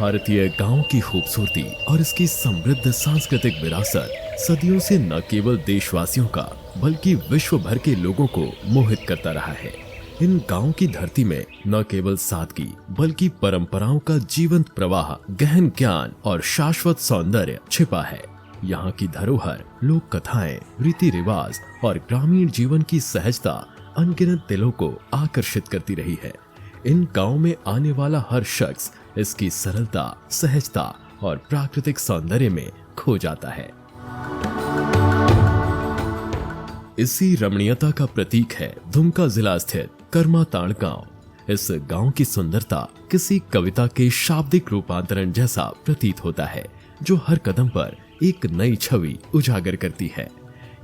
भारतीय गांव की खूबसूरती और इसकी समृद्ध सांस्कृतिक विरासत सदियों से न केवल देशवासियों का बल्कि विश्व भर के लोगों को मोहित करता रहा है। इन गांव की धरती में न केवल सादगी बल्कि परंपराओं का जीवंत प्रवाह, गहन ज्ञान और शाश्वत सौंदर्य छिपा है। यहाँ की धरोहर, लोक कथाएं, रीति रिवाज और ग्रामीण जीवन की सहजता अनगिनत दिलों को आकर्षित करती रही है। इन गांव में आने वाला हर शख्स इसकी सरलता, सहजता और प्राकृतिक सौंदर्य में खो जाता है। इसी रमणीयता का प्रतीक है दुमका जिला स्थित करमाताड़ गांव। इस गांव की सुंदरता किसी कविता के शाब्दिक रूपांतरण जैसा प्रतीत होता है, जो हर कदम पर एक नई छवि उजागर करती है।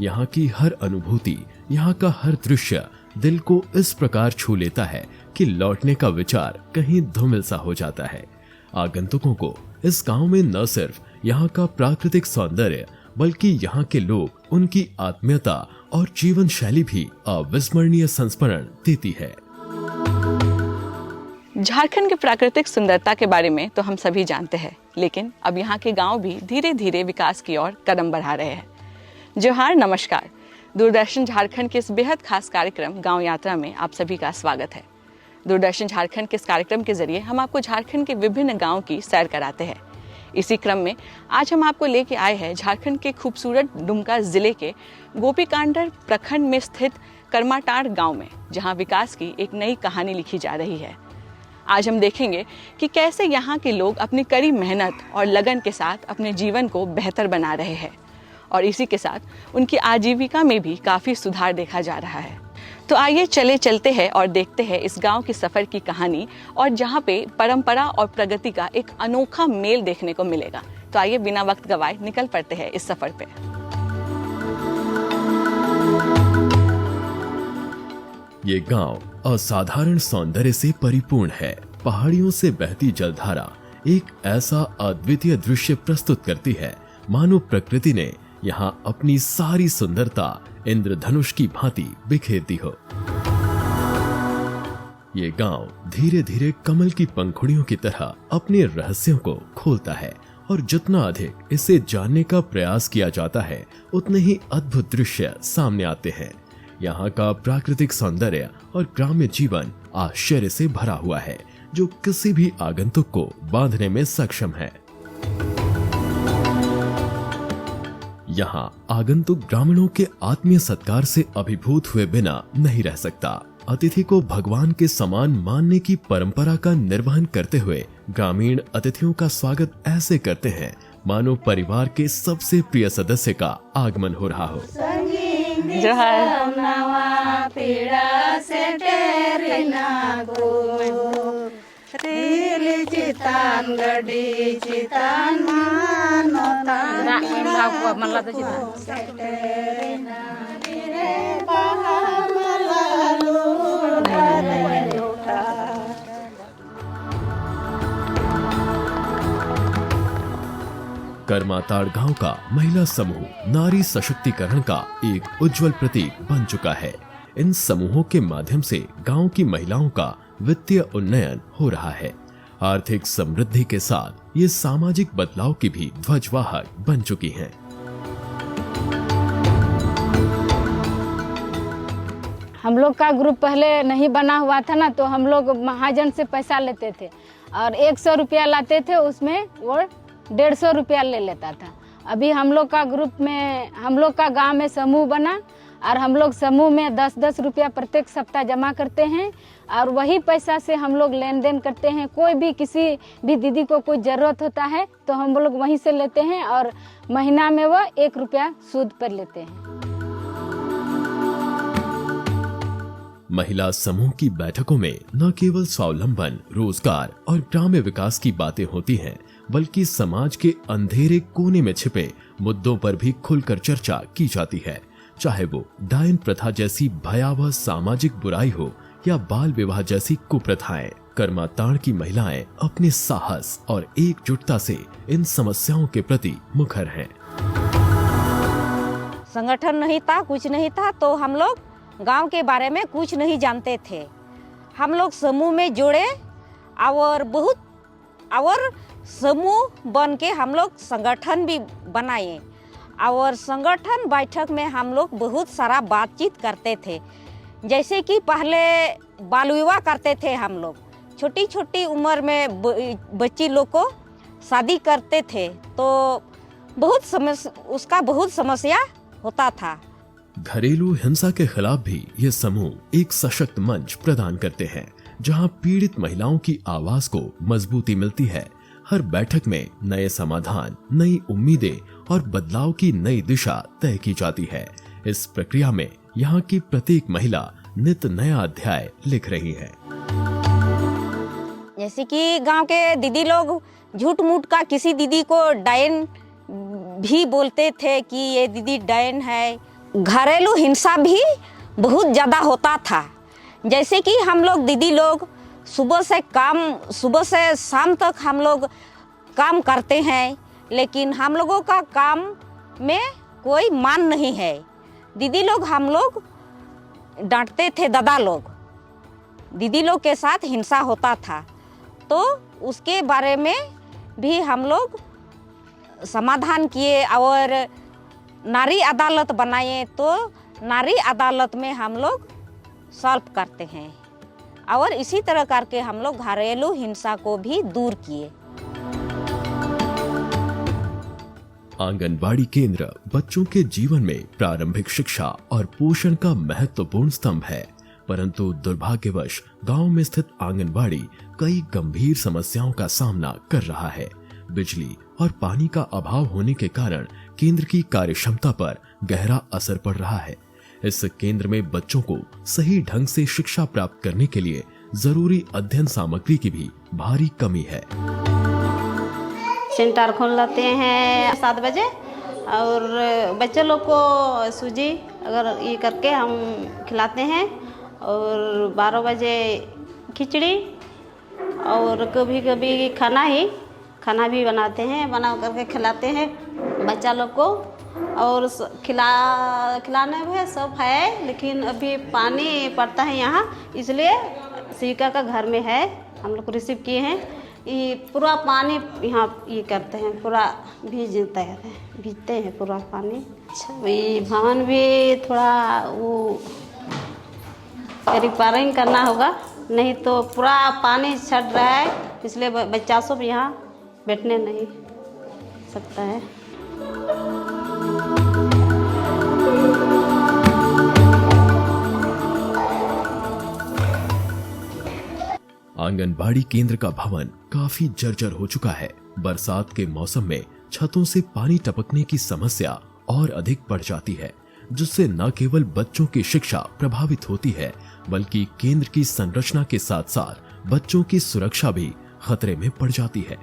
यहाँ की हर अनुभूति, यहाँ का हर दृश्य दिल को इस प्रकार छू लेता है कि लौटने का विचार कहीं धूमिल सा हो जाता है। आगंतुकों को इस गांव में न सिर्फ यहाँ का प्राकृतिक सौंदर्य बल्कि यहाँ के लोग, उनकी आत्मीयता और जीवन शैली भी अविस्मरणीय संस्मरण देती है। झारखंड की प्राकृतिक सुंदरता के बारे में तो हम सभी जानते हैं, लेकिन अब यहाँ के गांव भी धीरे धीरे विकास की ओर कदम बढ़ा रहे हैं। जोहार, नमस्कार। दूरदर्शन झारखंड के इस बेहद खास कार्यक्रम गांव यात्रा में आप सभी का स्वागत है। दूरदर्शन झारखंड के इस कार्यक्रम के जरिए हम आपको झारखंड के विभिन्न गांव की सैर कराते हैं। इसी क्रम में आज हम आपको लेके आए हैं झारखंड के खूबसूरत दुमका जिले के गोपीकांडर प्रखंड में स्थित करमाटाड़ गांव में, जहां विकास की एक नई कहानी लिखी जा रही है। आज हम देखेंगे कि कैसे यहाँ के लोग अपनी कड़ी मेहनत और लगन के साथ अपने जीवन को बेहतर बना रहे हैं और इसी के साथ उनकी आजीविका में भी काफ़ी सुधार देखा जा रहा है। तो आइए चलते हैं और देखते हैं इस गांव की सफ़र की कहानी, और जहाँ पे परंपरा और प्रगति का एक अनोखा मेल देखने को मिलेगा। तो आइए बिना वक्त गवाए निकल पड़ते हैं इस सफ़र पे। ये गांव असाधारण सौंदर्य से परिपूर्ण है। पहाड़ियों से बहती जलधारा एक ऐसा अद्वितीय दृश्य प्रस्तुत करती है, मानो प्रकृति ने यहाँ अपनी सारी सुंदरता इंद्रधनुष की भांति बिखेर दी हो। ये गांव धीरे धीरे कमल की पंखुड़ियों की तरह अपने रहस्यों को खोलता है, और जितना अधिक इसे जानने का प्रयास किया जाता है, उतने ही अद्भुत दृश्य सामने आते हैं। यहाँ का प्राकृतिक सौंदर्य और ग्राम्य जीवन आश्चर्य से भरा हुआ है, जो किसी भी आगंतुक को बांधने में सक्षम है। यहाँ आगंतुक ग्रामीणों के आत्मीय सत्कार से अभिभूत हुए बिना नहीं रह सकता। अतिथि को भगवान के समान मानने की परंपरा का निर्वहन करते हुए ग्रामीण अतिथियों का स्वागत ऐसे करते हैं मानो परिवार के सबसे प्रिय सदस्य का आगमन हो रहा हो। करमाताड़ गांव का महिला समूह नारी सशक्तिकरण का एक उज्जवल प्रतीक बन चुका है। इन समूहों के माध्यम से गांव की महिलाओं का वित्तीय उन्नयन हो रहा है। आर्थिक समृद्धि के साथ ये सामाजिक बदलाव की भी ध्वजवाहक बन चुकी हैं। हम लोग का ग्रुप पहले नहीं बना हुआ था ना, तो हम लोग महाजन से पैसा लेते थे और 100 रुपया लाते थे, उसमें वो 150 रुपया ले लेता था। अभी हम लोग का ग्रुप में, हम लोग का गांव में समूह बना और हम लोग समूह में 10-10 रुपया प्रत्येक सप्ताह जमा करते हैं और वही पैसा से हम लोग लेन देन करते हैं। कोई भी किसी भी दीदी को कोई ज़रूरत होता है तो हम लोग वहीं से लेते हैं और महीना में वो 1 रुपया सूद पर लेते हैं। महिला समूह की बैठकों में न केवल स्वावलंबन, रोजगार और ग्राम्य विकास की बातें होती हैं, बल्कि समाज के अंधेरे कोने में छिपे मुद्दों पर भी खुलकर चर्चा की जाती है। चाहे वो डायन प्रथा जैसी भयावह सामाजिक बुराई हो या बाल विवाह जैसी कुप्रथाएं, करमाताड़ की महिलाएं अपने साहस और एकजुटता से इन समस्याओं के प्रति मुखर हैं। संगठन नहीं था, कुछ नहीं था, तो हम लोग गांव के बारे में कुछ नहीं जानते थे। हम लोग समूह में जुड़े और बहुत और समूह बन के हम लोग संगठन भी बनाए और संगठन बैठक में हम लोग बहुत सारा बातचीत करते थे। जैसे कि पहले बाल विवाह करते थे हम लोग, छोटी छोटी उम्र में बच्ची लोग को शादी करते थे, तो उसका बहुत समस्या होता था। घरेलू हिंसा के खिलाफ भी ये समूह एक सशक्त मंच प्रदान करते हैं, जहां पीड़ित महिलाओं की आवाज को मजबूती मिलती है। हर बैठक में नए समाधान, नई उम्मीदें और बदलाव की नई दिशा तय की जाती है। इस प्रक्रिया में यहाँ की प्रत्येक महिला नित नया अध्याय लिख रही है। जैसे कि गांव के दीदी लोग झूठ मूठ का किसी दीदी को डायन भी बोलते थे कि ये दीदी डायन है। घरेलू हिंसा भी बहुत ज़्यादा होता था। जैसे कि हम लोग दीदी लोग सुबह से शाम तक हम लोग काम करते हैं, लेकिन हम लोगों का काम में कोई मान नहीं है। दीदी लोग हम लोग डांटते थे, दादा लोग दीदी लोग के साथ हिंसा होता था, तो उसके बारे में भी हम लोग समाधान किए और नारी अदालत बनाए। तो नारी अदालत में हम लोग सॉल्व करते हैं और इसी तरह करके हम लोग घरेलू हिंसा को भी दूर किए। आंगनबाड़ी केंद्र बच्चों के जीवन में प्रारंभिक शिक्षा और पोषण का महत्वपूर्ण स्तंभ है, परंतु दुर्भाग्यवश गांव में स्थित आंगनबाड़ी कई गंभीर समस्याओं का सामना कर रहा है। बिजली और पानी का अभाव होने के कारण केंद्र की कार्यक्षमता पर गहरा असर पड़ रहा है। इस केंद्र में बच्चों को सही ढंग से शिक्षा प्राप्त करने के लिए जरूरी अध्ययन सामग्री की भी भारी कमी है। सेंटर खोल लेते हैं 7 बजे और बच्चे लोग को सूजी अगर ये करके हम खिलाते हैं, और 12 बजे खिचड़ी और कभी कभी खाना भी बनाते हैं, बना करके खिलाते हैं बच्चा लोग को। और खिलाने में सब है, लेकिन अभी पानी पड़ता है यहाँ, इसलिए शिविका का घर में है, हम लोग रिसीव किए हैं। ये पूरा पानी यहाँ ये करते हैं, पूरा भीजते हैं पूरा पानी। अच्छा, ये भवन भी थोड़ा वो रिपेयरिंग करना होगा, नहीं तो पूरा पानी छट रहा है, इसलिए बच्चा सब यहाँ बैठने नहीं सकता है। आंगनबाड़ी केंद्र का भवन काफी जर्जर हो चुका है। बरसात के मौसम में छतों से पानी टपकने की समस्या और अधिक बढ़ जाती है, जिससे न केवल बच्चों की शिक्षा प्रभावित होती है, बल्कि केंद्र की संरचना के साथ साथ बच्चों की सुरक्षा भी खतरे में पड़ जाती है।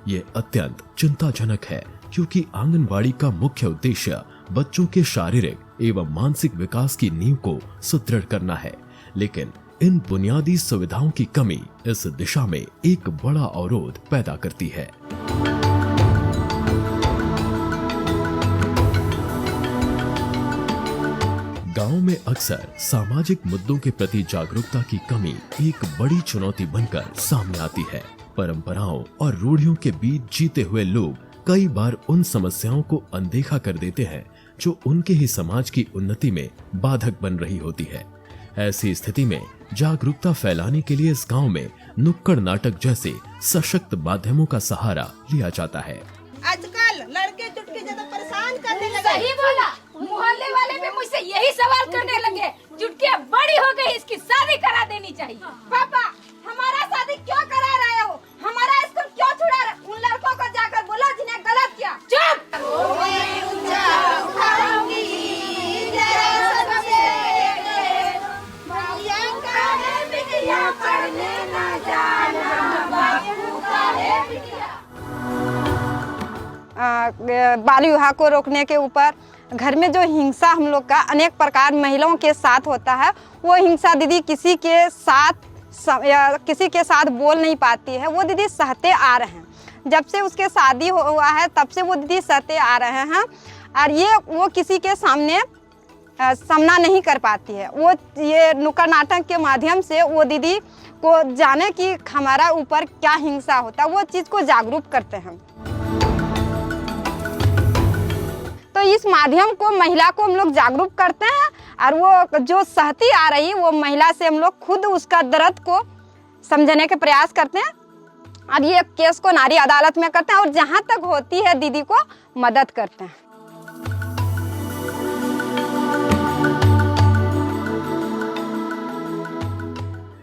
ये अत्यंत चिंताजनक है, क्योंकि आंगनबाड़ी का मुख्य उद्देश्य बच्चों के शारीरिक एवं मानसिक विकास की नींव को सुदृढ़ करना है, लेकिन इन बुनियादी सुविधाओं की कमी इस दिशा में एक बड़ा अवरोध पैदा करती है। गांव में अक्सर सामाजिक मुद्दों के प्रति जागरूकता की कमी एक बड़ी चुनौती बनकर सामने आती है। परंपराओं और रूढ़ियों के बीच जीते हुए लोग कई बार उन समस्याओं को अनदेखा कर देते हैं जो उनके ही समाज की उन्नति में बाधक बन रही होती है। ऐसी स्थिति में जागरूकता फैलाने के लिए इस गांव में नुक्कड़ नाटक जैसे सशक्त माध्यमों का सहारा लिया जाता है। आजकल लड़के चुटके ज्यादा परेशान करने लगे। सही बोला, मोहल्ले वाले भी मुझसे यही सवाल करने लगे, चुटकियां बड़ी हो गई, इसकी शादी करा देनी चाहिए। पापा, हमारा शादी क्यों करा रहे हो? हमारा स्कूल क्यों छुड़ा रहे? उन लड़कों को जाकर बोलो जिन्हें गलत किया। चुप। बाल विवाह को रोकने के ऊपर घर में जो हिंसा हम लोग का अनेक प्रकार महिलाओं के साथ होता है, वो हिंसा दीदी किसी के साथ बोल नहीं पाती है, वो दीदी सहते आ रहे हैं। जब से उसके शादी हुआ है तब से वो दीदी सहते आ रहे हैं, और ये वो किसी के सामने सामना नहीं कर पाती है। वो ये नुक्कड़ नाटक के माध्यम से वो दीदी को जाने कि हमारा ऊपर क्या हिंसा होता है, वो चीज़ को जागरूक करते हैं। तो इस माध्यम को महिला को हम लोग जागरूक करते हैं और वो जो सहती आ रही है वो महिला से हम लोग खुद उसका दर्द को समझने के प्रयास करते हैं और ये केस को नारी अदालत में करते हैं और जहाँ तक होती है दीदी को मदद करते हैं।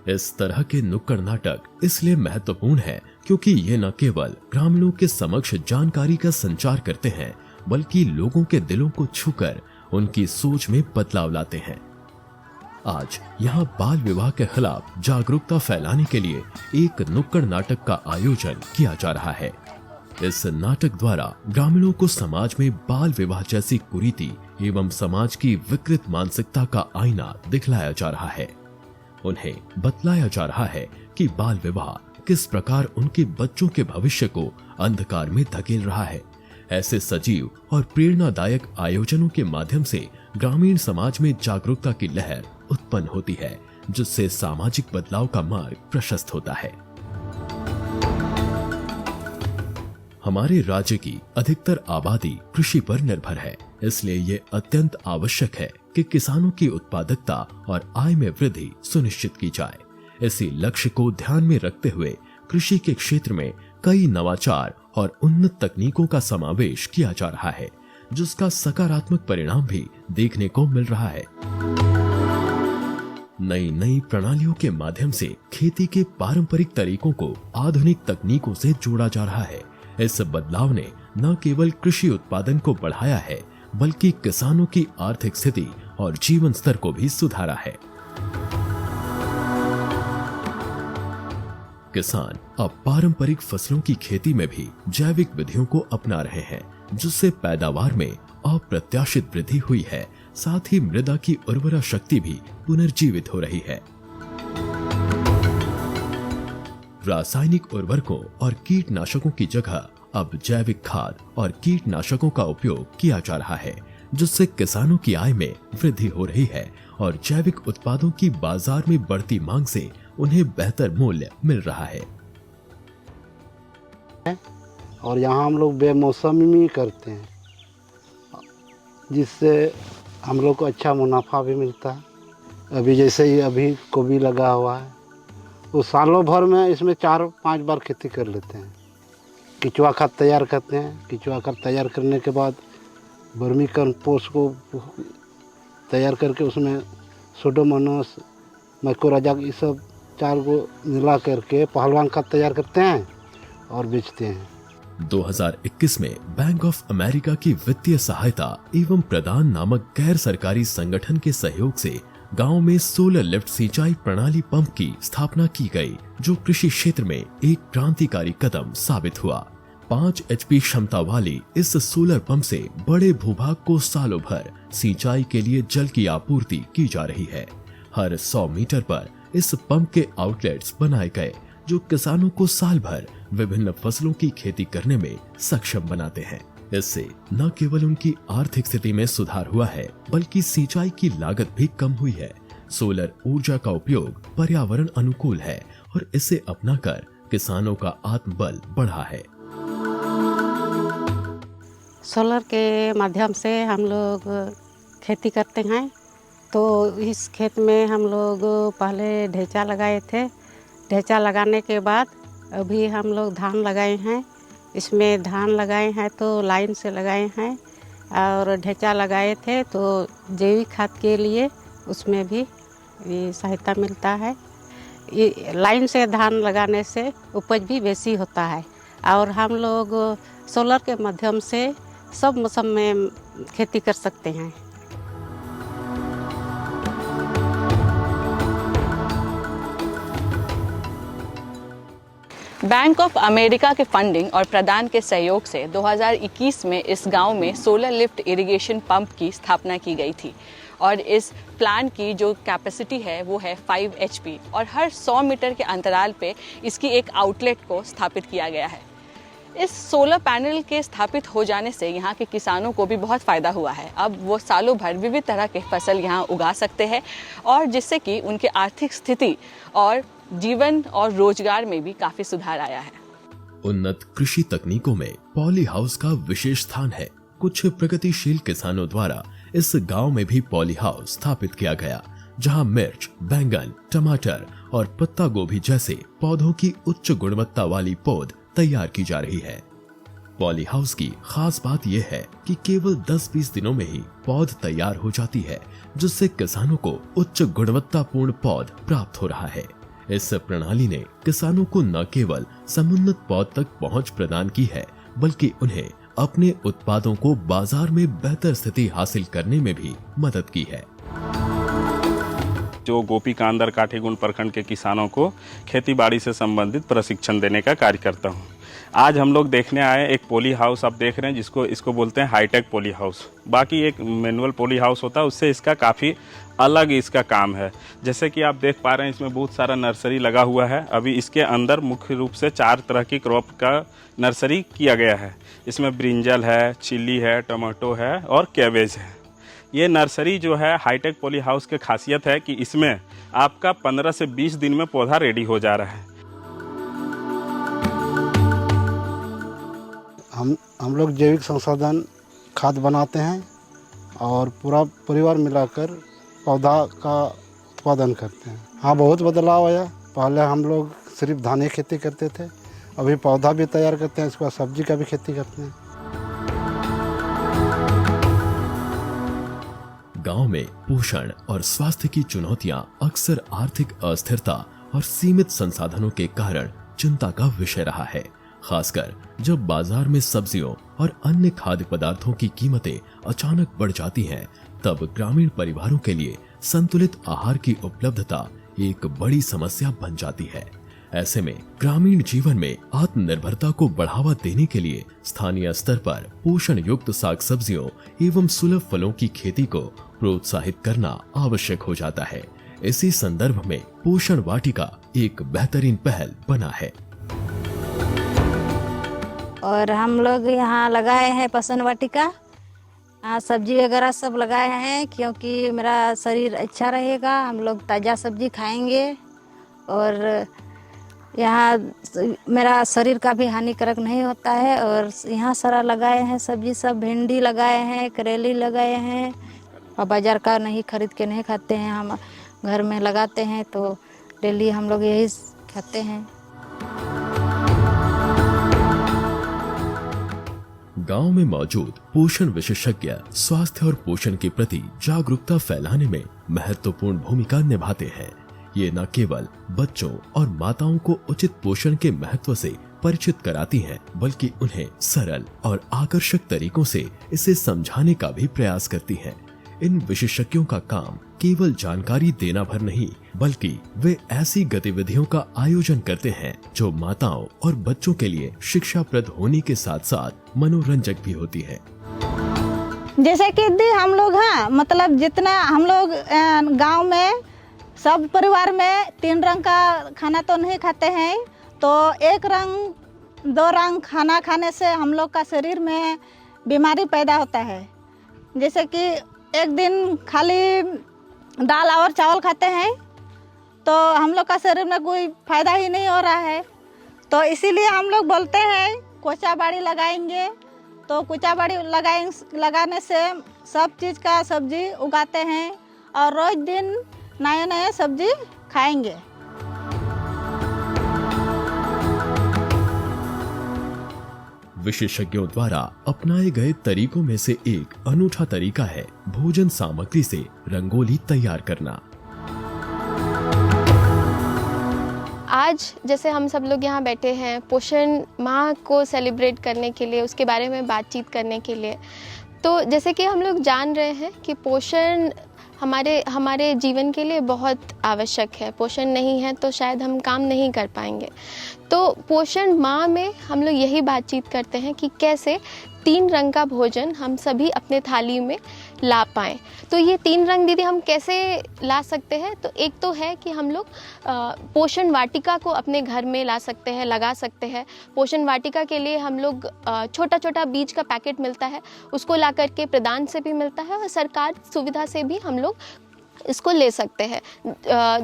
इस तरह के नुक्कड़ नाटक इसलिए महत्वपूर्ण है क्योंकि ये न केवल ग्रामीणों के समक्ष जानकारी का संचार करते हैं बल्कि लोगों के दिलों को छूकर उनकी सोच में बदलाव लाते हैं। आज यहाँ बाल विवाह के खिलाफ जागरूकता फैलाने के लिए एक नुक्कड़ नाटक का आयोजन किया जा रहा है। इस नाटक द्वारा ग्रामीणों को समाज में बाल विवाह जैसी कुरीति एवं समाज की विकृत मानसिकता का आईना दिखलाया जा रहा है। उन्हें बतलाया जा रहा है कि बाल विवाह किस प्रकार उनके बच्चों के भविष्य को अंधकार में धकेल रहा है। ऐसे सजीव और प्रेरणादायक आयोजनों के माध्यम से ग्रामीण समाज में जागरूकता की लहर उत्पन्न होती है, जिससे सामाजिक बदलाव का मार्ग प्रशस्त होता है। हमारे राज्य की अधिकतर आबादी कृषि पर निर्भर है, इसलिए ये अत्यंत आवश्यक है कि किसानों की उत्पादकता और आय में वृद्धि सुनिश्चित की जाए। इसी लक्ष्य को ध्यान में रखते हुए कृषि के क्षेत्र में कई नवाचार और उन्नत तकनीकों का समावेश किया जा रहा है, जिसका सकारात्मक परिणाम भी देखने को मिल रहा है। नई नई प्रणालियों के माध्यम से खेती के पारंपरिक तरीकों को आधुनिक तकनीकों से जोड़ा जा रहा है। इस बदलाव ने न केवल कृषि उत्पादन को बढ़ाया है बल्कि किसानों की आर्थिक स्थिति और जीवन स्तर को भी सुधारा है। किसान अब पारंपरिक फसलों की खेती में भी जैविक विधियों को अपना रहे हैं, जिससे पैदावार में अप्रत्याशित वृद्धि हुई है। साथ ही मृदा की उर्वरा शक्ति भी पुनर्जीवित हो रही है। रासायनिक उर्वरकों और कीटनाशकों की जगह अब जैविक खाद और कीटनाशकों का उपयोग किया जा रहा है, जिससे किसानों की आय में वृद्धि हो रही है और जैविक उत्पादों की बाजार में बढ़ती मांग से उन्हें बेहतर मूल्य मिल रहा है। और यहाँ हम लोग बेमौसमी करते हैं, जिससे हम लोग को अच्छा मुनाफा भी मिलता है। अभी जैसे ही अभी गोभी लगा हुआ है, वो सालों भर में इसमें 4-5 बार खेती कर लेते हैं। केंचुआ खाद तैयार करते हैं। केंचुआ खाद तैयार करने के बाद वर्मी कंपोस्ट को तैयार करके उसमें सुडोमोनास, माइकोराजा, ये सब 4 को मिला करके पहलवान खाद तैयार करते हैं और बेचते हैं। 2021 में बैंक ऑफ अमेरिका की वित्तीय सहायता एवं प्रदान नामक गैर सरकारी संगठन के सहयोग से गांव में सोलर लिफ्ट सिंचाई प्रणाली पंप की स्थापना की गई, जो कृषि क्षेत्र में एक क्रांतिकारी कदम साबित हुआ। 5 HP क्षमता वाली इस सोलर पंप से बड़े भूभाग को सालों भर सिंचाई के लिए जल की आपूर्ति की जा रही है। हर 100 मीटर पर इस पंप के आउटलेट्स बनाए गए, जो किसानों को साल भर विभिन्न फसलों की खेती करने में सक्षम बनाते हैं। इससे न केवल उनकी आर्थिक स्थिति में सुधार हुआ है, बल्कि सिंचाई की लागत भी कम हुई है। सोलर ऊर्जा का उपयोग पर्यावरण अनुकूल है और इसे अपनाकर किसानों का आत्मबल बढ़ा है। सोलर के माध्यम से हम लोग खेती करते हैं। तो इस खेत में हम लोग पहले ढेंचा लगाए थे। ढेंचा लगाने के बाद अभी हम लोग धान लगाए हैं। इसमें धान लगाए हैं तो लाइन से लगाए हैं, और ढेंचा लगाए थे तो जैविक खाद के लिए उसमें भी ये सहायता मिलता है। ये लाइन से धान लगाने से उपज भी बेसी होता है, और हम लोग सोलर के माध्यम से सब मौसम में खेती कर सकते हैं। बैंक ऑफ अमेरिका के फंडिंग और प्रदान के सहयोग से 2021 में इस गांव में सोलर लिफ्ट इरिगेशन पंप की स्थापना की गई थी, और इस प्लांट की जो कैपेसिटी है वो है 5 HP, और हर 100 मीटर के अंतराल पे इसकी एक आउटलेट को स्थापित किया गया है। इस सोलर पैनल के स्थापित हो जाने से यहाँ के किसानों को भी बहुत फ़ायदा हुआ है। अब वो सालों भर विविध तरह के फसल यहाँ उगा सकते हैं और जिससे कि उनके आर्थिक स्थिति और जीवन और रोजगार में भी काफ़ी सुधार आया है। उन्नत कृषि तकनीकों में पॉली हाउस का विशेष स्थान है। कुछ प्रगतिशील किसानों द्वारा इस गांव में भी पॉली हाउस स्थापित किया गया, जहां मिर्च, बैंगन, टमाटर और पत्ता गोभी जैसे पौधों की उच्च गुणवत्ता वाली पौध तैयार की जा रही है। पॉली हाउस की खास बात यह है कि केवल 10-20 दिनों में ही पौध तैयार हो जाती है, जिससे किसानों को उच्च गुणवत्तापूर्ण पौध प्राप्त हो रहा है। इस प्रणाली ने किसानों को न केवल समुन्नत पौध तक पहुंच प्रदान की है, बल्कि उन्हें अपने उत्पादों को बाजार में बेहतर स्थिति हासिल करने में भी मदद की है। जो गोपी कांदर काठीगुंड प्रखंड के किसानों को खेती बाड़ी से संबंधित प्रशिक्षण देने का कार्य करता हूं। आज हम लोग देखने आए एक पॉली हाउस, आप देख रहे हैं, इसको बोलते हैं हाईटेक पॉली हाउस। बाकी एक मैनुअल पॉली हाउस होता है, उससे इसका काफ़ी अलग इसका काम है। जैसे कि आप देख पा रहे हैं, इसमें बहुत सारा नर्सरी लगा हुआ है। अभी इसके अंदर मुख्य रूप से 4 तरह की क्रॉप का नर्सरी किया गया है। इसमें ब्रिंजल है, चिल्ली है, टमाटो है और कैबेज है। ये नर्सरी जो है हाईटेक पॉली हाउस की खासियत है कि इसमें आपका 15 से 20 दिन में पौधा रेडी हो जा रहा है। हम लोग जैविक संसाधन खाद बनाते हैं और पूरा परिवार मिलाकर पौधा का उत्पादन करते हैं। हाँ, बहुत बदलाव आया। पहले हम लोग सिर्फ धान की खेती करते थे, अभी पौधा भी तैयार करते हैं, इसके बाद सब्जी का भी खेती करते हैं। गांव में पोषण और स्वास्थ्य की चुनौतियां अक्सर आर्थिक अस्थिरता और सीमित संसाधनों के कारण चिंता का विषय रहा है। खासकर जब बाजार में सब्जियों और अन्य खाद्य पदार्थों की कीमतें अचानक बढ़ जाती हैं, तब ग्रामीण परिवारों के लिए संतुलित आहार की उपलब्धता एक बड़ी समस्या बन जाती है। ऐसे में ग्रामीण जीवन में आत्मनिर्भरता को बढ़ावा देने के लिए स्थानीय स्तर पर पोषण युक्त साग सब्जियों एवं सुलभ फलों की खेती को प्रोत्साहित करना आवश्यक हो जाता है। इसी संदर्भ में पोषण वाटिका एक बेहतरीन पहल बना है। और हम लोग यहाँ लगाए हैं पोषण वाटिका, सब्जी वगैरह सब लगाए हैं, क्योंकि मेरा शरीर अच्छा रहेगा, हम लोग ताज़ा सब्जी खाएंगे और यहाँ मेरा शरीर का भी हानिकारक नहीं होता है। और यहाँ सारा लगाए हैं सब्जी, सब भिंडी लगाए हैं, करेली लगाए हैं और बाज़ार का नहीं खरीद के नहीं खाते हैं, हम घर में लगाते हैं, तो डेली हम लोग यही खाते हैं। गांव में मौजूद पोषण विशेषज्ञ स्वास्थ्य और पोषण के प्रति जागरूकता फैलाने में महत्वपूर्ण भूमिका निभाते हैं। ये न केवल बच्चों और माताओं को उचित पोषण के महत्व से परिचित कराती हैं, बल्कि उन्हें सरल और आकर्षक तरीकों से इसे समझाने का भी प्रयास करती हैं। इन विशेषज्ञों का काम केवल जानकारी देना भर नहीं, बल्कि वे ऐसी गतिविधियों का आयोजन करते हैं जो माताओं और बच्चों के लिए शिक्षाप्रद होने के साथ साथ मनोरंजक भी होती है। जैसे कि हम लोग हैं, मतलब जितना हम लोग गांव में सब परिवार में 3 रंग का खाना तो नहीं खाते हैं, तो 1 रंग 2 रंग खाना खाने से हम लोग का शरीर में बीमारी पैदा होता है। जैसे कि एक दिन खाली दाल और चावल खाते हैं तो हम लोग का शरीर में कोई फायदा ही नहीं हो रहा है। तो इसीलिए हम लोग बोलते हैं कोचा बाड़ी लगाएंगे, तो कोचा बाड़ी लगाने से सब चीज़ का सब्जी उगाते हैं और रोज दिन नए नए सब्जी खाएंगे। विशेषज्ञों द्वारा अपनाए गए तरीकों में से एक अनूठा तरीका है भोजन सामग्री से रंगोली तैयार करना। आज जैसे हम सब लोग यहाँ बैठे हैं पोषण माह को सेलिब्रेट करने के लिए, उसके बारे में बातचीत करने के लिए, तो जैसे कि हम लोग जान रहे हैं कि पोषण हमारे जीवन के लिए बहुत आवश्यक है। पोषण नहीं है तो शायद हम काम नहीं कर पाएंगे। तो पोषण माह में हम लोग यही बातचीत करते हैं कि कैसे 3 रंग का भोजन हम सभी अपने थाली में ला पाएँ। तो ये 3 रंग दीदी हम कैसे ला सकते हैं? तो एक तो है कि हम लोग पोषण वाटिका को अपने घर में ला सकते हैं, लगा सकते हैं। पोषण वाटिका के लिए हम लोग छोटा छोटा बीज का पैकेट मिलता है, उसको ला करके प्रदान से भी मिलता है और सरकार सुविधा से भी हम लोग इसको ले सकते हैं।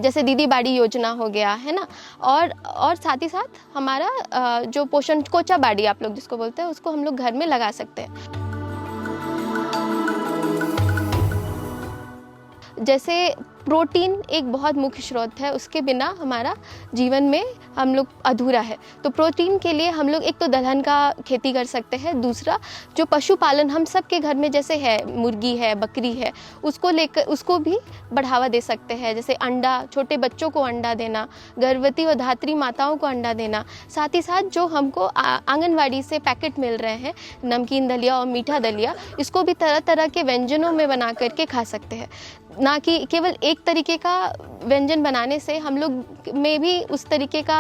जैसे दीदी बाड़ी योजना हो गया है ना, और साथ ही साथ हमारा जो पोषण कोचा बाड़ी आप लोग जिसको बोलते हैं, उसको हम लोग घर में लगा सकते हैं। जैसे प्रोटीन एक बहुत मुख्य स्रोत है, उसके बिना हमारा जीवन में हम लोग अधूरा है। तो प्रोटीन के लिए हम लोग एक तो दलहन का खेती कर सकते हैं, दूसरा जो पशुपालन हम सब के घर में जैसे है, मुर्गी है, बकरी है, उसको लेकर उसको भी बढ़ावा दे सकते हैं। जैसे अंडा, छोटे बच्चों को अंडा देना, गर्भवती और धात्री माताओं को अंडा देना, साथ ही साथ जो हमको आंगनवाड़ी से पैकेट मिल रहे हैं नमकीन दलिया और मीठा दलिया, इसको भी तरह तरह के व्यंजनों में बना करके खा सकते हैं। ना कि केवल एक तरीके का व्यंजन बनाने से हम लोग में भी उस तरीके का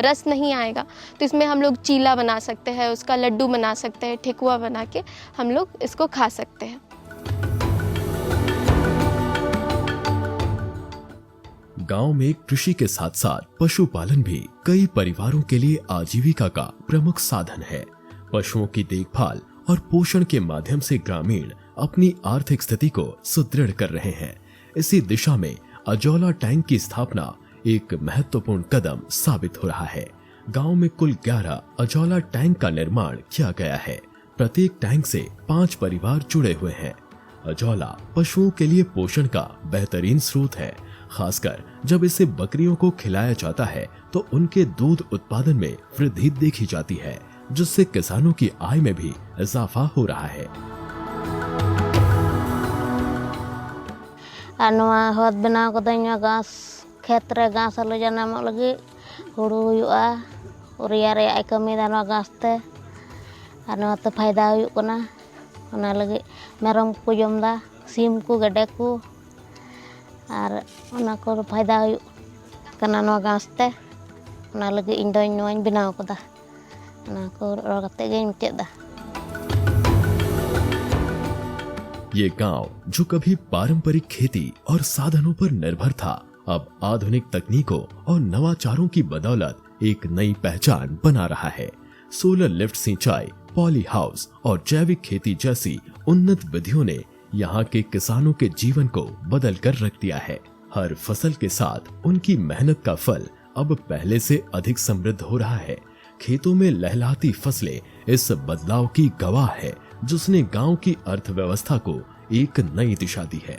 रस नहीं आएगा। तो इसमें हम लोग चीला बना सकते हैं, उसका लड्डू बना सकते हैं, ठेकुआ बना के हम लोग इसको खा सकते हैं। गांव में कृषि के साथ साथ पशुपालन भी कई परिवारों के लिए आजीविका का प्रमुख साधन है। पशुओं की देखभाल और पोषण के माध्यम से ग्रामीण अपनी आर्थिक स्थिति को सुदृढ़ कर रहे हैं। इसी दिशा में अजौला टैंक की स्थापना एक महत्वपूर्ण कदम साबित हो रहा है। गांव में कुल 11 अजौला टैंक का निर्माण किया गया है। प्रत्येक टैंक से 5 परिवार जुड़े हुए हैं। अजौला पशुओं के लिए पोषण का बेहतरीन स्रोत है, खासकर जब इसे बकरियों को खिलाया जाता है तो उनके दूध उत्पादन में वृद्धि देखी जाती है, जिससे किसानों की आय में भी इजाफा हो रहा है। हद बनाव कदा घास खेत रे घास आलो जनाम लगे हुड़ू हुआ और यार कमी दाना घास ते तो फायदा हुई कना ओना लगे मेरम को जमदा सीम को गड्डे को और ओना को फायदा हुई कना नो घास ते ओना लगे इन दो नोइन बनाव कदा ओना को रगते गे चेदा। ये गांव जो कभी पारंपरिक खेती और साधनों पर निर्भर था, अब आधुनिक तकनीकों और नवाचारों की बदौलत एक नई पहचान बना रहा है। सोलर लिफ्ट सिंचाई, पॉली हाउस और जैविक खेती जैसी उन्नत विधियों ने यहाँ के किसानों के जीवन को बदल कर रख दिया है। हर फसल के साथ उनकी मेहनत का फल अब पहले से अधिक समृद्ध हो रहा है। खेतों में लहलहाती फसलें इस बदलाव की गवाह है, जिसने गांव की अर्थव्यवस्था को एक नई दिशा दी है।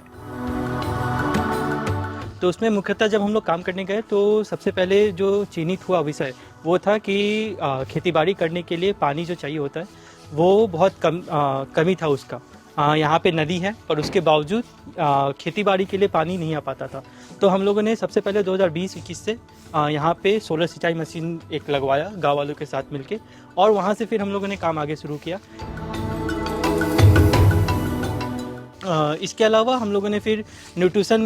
तो उसमें मुख्यतः जब हम लोग काम करने गए तो सबसे पहले जो चिन्हित हुआ विषय वो था कि खेतीबाड़ी करने के लिए पानी जो चाहिए होता है वो बहुत कमी था उसका। यहाँ पे नदी है पर उसके बावजूद खेतीबाड़ी के लिए पानी नहीं आ पाता था। तो हम लोगों ने सबसे पहले 2020-21 से यहाँ पे सोलर सिंचाई मशीन एक लगवाया गाँव वालों के साथ मिलके, और वहाँ से फिर हम लोगों ने काम आगे शुरू किया। इसके अलावा हम लोगों ने फिर न्यूट्रिशन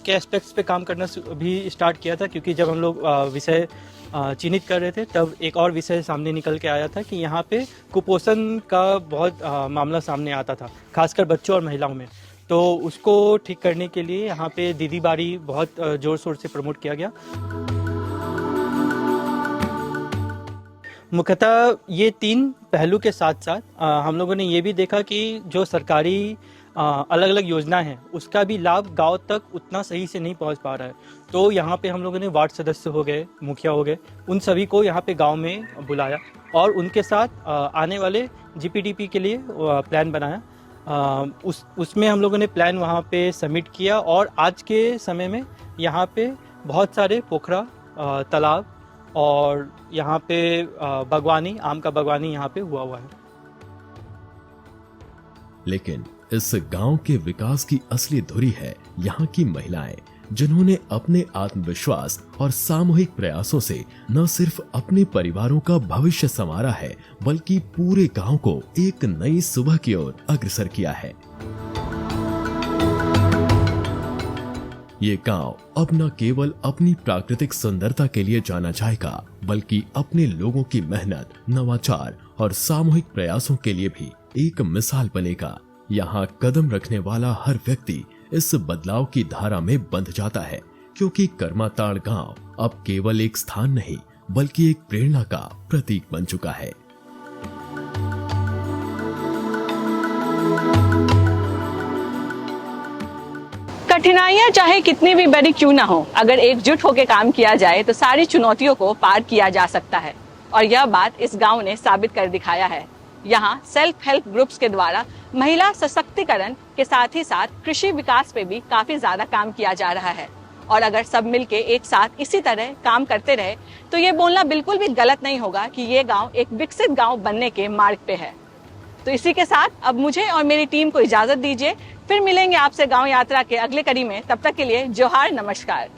के एस्पेक्ट्स पे काम करना भी स्टार्ट किया था, क्योंकि जब हम लोग विषय चिन्हित कर रहे थे तब एक और विषय सामने निकल के आया था कि यहाँ पे कुपोषण का बहुत मामला सामने आता था, खासकर बच्चों और महिलाओं में। तो उसको ठीक करने के लिए यहाँ पे दीदी बाड़ी बहुत जोर शोर से प्रमोट किया गया। मुख्यतः ये 3 पहलू के साथ साथ हम लोगों ने ये भी देखा कि जो सरकारी अलग अलग योजना है उसका भी लाभ गांव तक उतना सही से नहीं पहुंच पा रहा है। तो यहाँ पे हम लोगों ने वार्ड सदस्य हो गए, मुखिया हो गए, उन सभी को यहाँ पे गांव में बुलाया और उनके साथ आने वाले जीपीडीपी के लिए प्लान बनाया। उसमें हम लोगों ने प्लान वहाँ पे सबमिट किया और आज के समय में यहाँ पे बहुत सारे पोखरा, तालाब और यहाँ पे बागवानी, आम का बागवानी यहाँ पे हुआ है। लेकिन इस गांव के विकास की असली धुरी है यहाँ की महिलाएं, जिन्होंने अपने आत्मविश्वास और सामूहिक प्रयासों से न सिर्फ अपने परिवारों का भविष्य संवारा है, बल्कि पूरे गांव को एक नई सुबह की ओर अग्रसर किया है। ये गांव अब न केवल अपनी प्राकृतिक सुंदरता के लिए जाना जाएगा, बल्कि अपने लोगों की मेहनत, नवाचार और सामूहिक प्रयासों के लिए भी एक मिसाल बनेगा। यहाँ कदम रखने वाला हर व्यक्ति इस बदलाव की धारा में बंध जाता है, क्योंकि कर्माताड़ गांव अब केवल एक स्थान नहीं बल्कि एक प्रेरणा का प्रतीक बन चुका है। कठिनाइयां चाहे कितनी भी बड़ी क्यों ना हो, अगर एकजुट होकर काम किया जाए तो सारी चुनौतियों को पार किया जा सकता है। और यह बात इस गांव ने साबित कर दिखाया है। यहाँ सेल्फ हेल्प ग्रुप्स के द्वारा महिला सशक्तिकरण के साथ ही साथ कृषि विकास पे भी काफी ज्यादा काम किया जा रहा है। और अगर सब मिलके एक साथ इसी तरह काम करते रहे तो ये बोलना बिल्कुल भी गलत नहीं होगा कि ये गांव एक विकसित गांव बनने के मार्ग पे है। तो इसी के साथ अब मुझे और मेरी टीम को इजाजत दीजिए। फिर मिलेंगे आपसे गांव यात्रा के अगले कड़ी में। तब तक के लिए जोहार, नमस्कार।